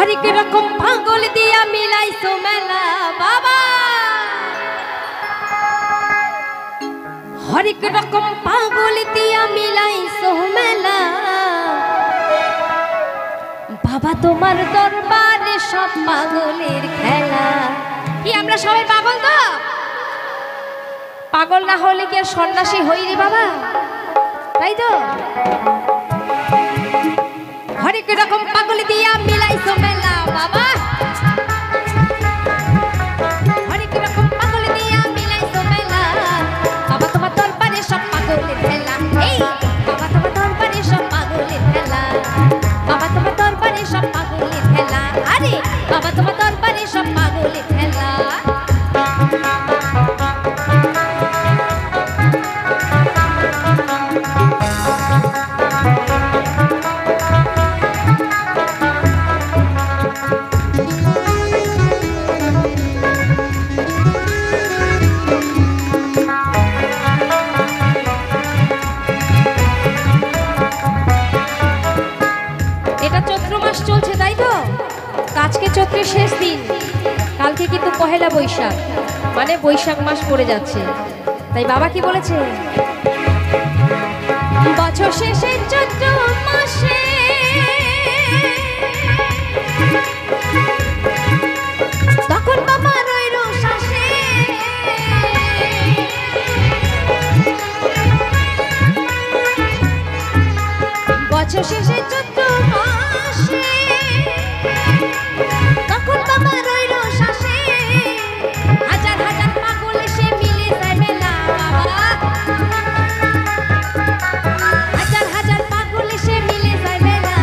হরেক রকম পাগল দিয়া মিলাইছো মেলা বাবা, হরেক রকম পাগল দিয়া মিলাইছো মেলা বাবা, তোমার দরবারে সব পাগলের খেলা। কি আমরা সবাই পাগল? তো পাগল না হলে কি আর সন্ন্যাসী হই রে বাবা, তাই তো? হরেক রকম পাগল দিয়া মিলাইছো মেলা বাবা, হরেক রকম পাগল দিয়া মিলাইছো মেলা বাবা, তোমার দরবারে সব পাগলের খেলা। এই বাবা তোমার দরবারে সব পাগলের খেলা, বাবা তোমার দরবারে সব পাগলের খেলা। আরে বাবা তোমার দরবারে সব পাগলের খেলা। চলছে তাই তো? আজকে চৈত্রের শেষ দিন, কালকে কিন্তু পহেলা বৈশাখ, মানে বৈশাখ মাস পড়ে যাচ্ছে। তাই বাবা কি বলেছে? বছর শেষের চৈত্র মাসে তখন বাবা রইল শ্বাসে, বছর শেষের চৈত্র মাসে তখন বাবা রইল শ্বাসে, হাজার হাজার পাগল এসে মিলে যায় মেলা বাবা, হাজার হাজার পাগল এসে মিলে যায় মেলা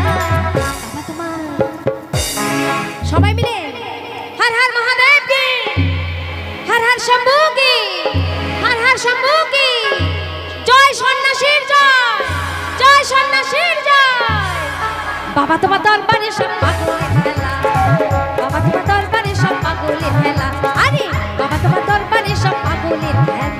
বাবা। তোমার সবাই মিলে হর হর মহাদেব কি, হর হর শম্ভু কি, হর হর শম্ভু কি, জয় সন্ন্যাসীর জয়, জয় সন্ন্যাসীর জয়। বাবা তোমার দরবারে সব পাগলের খেলা, বাবা তোমার দরবারে সব পাগলের খেলা। আরে বাবা তোমার দরবারে সব পাগলের খেলা।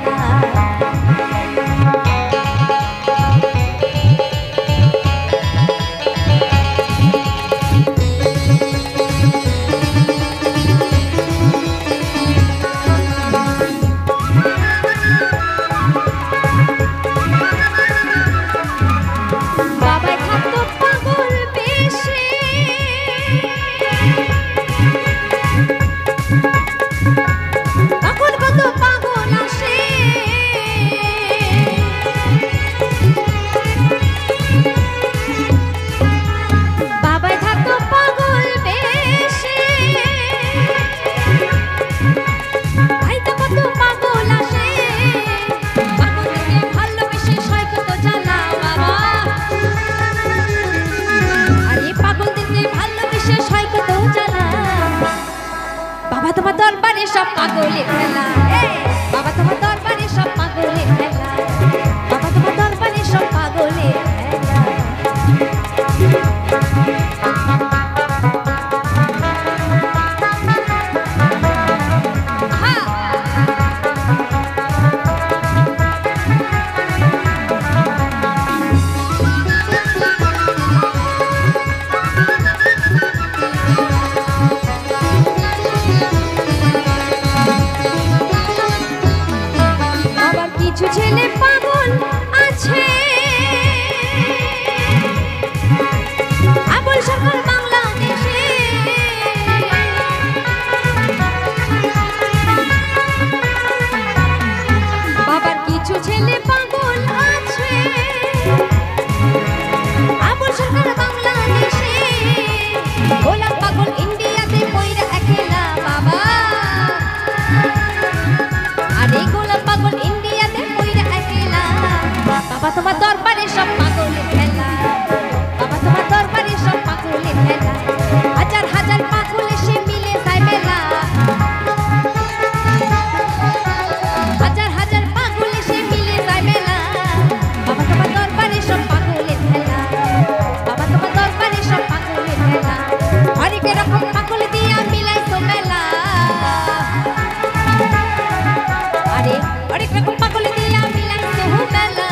বাবা তোমার দরবারে সব পাগলের খেলা, বাবা তোমার দরবারে সব পাগলের খেলা, বাবা তোমার দরবারে সব পাগলের খেলা। কিছু ছেলে পাগল আছে আবুল সরকার বাংলাদেশে, বাবার কিছু ছেলে পাগল আছে আবুল সরকার বাংলাদেশে, গোলাপ পাগল ইন্ডিয়াতে পয়রা একলা বাবা, আরে গোলাপ পাগল ইন্ডিয়াতে পয়রা একলা বাবা, তোমার দরবারে সব পাগলের খেলা, বাবা তোমার দরবারে সব পাগলের খেলা, হাজার হাজার পাগল এসে মিলে যায় মেলা, হাজার হাজার পাগল এসে মিলে যায় মেলা বাবা, তোমার দরবারে সব পাগলের খেলা, বাবা তোমার দরবারে সব পাগলের খেলা। হরেক রকম পাগল দিয়া মিলাইছো মেলা, আরে হরেক রকম পাগল দিয়া মিলাইছো মেলা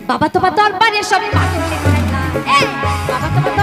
বাবা, তোমার দরবারে সব পাগলের খেলা। বাবা তোমার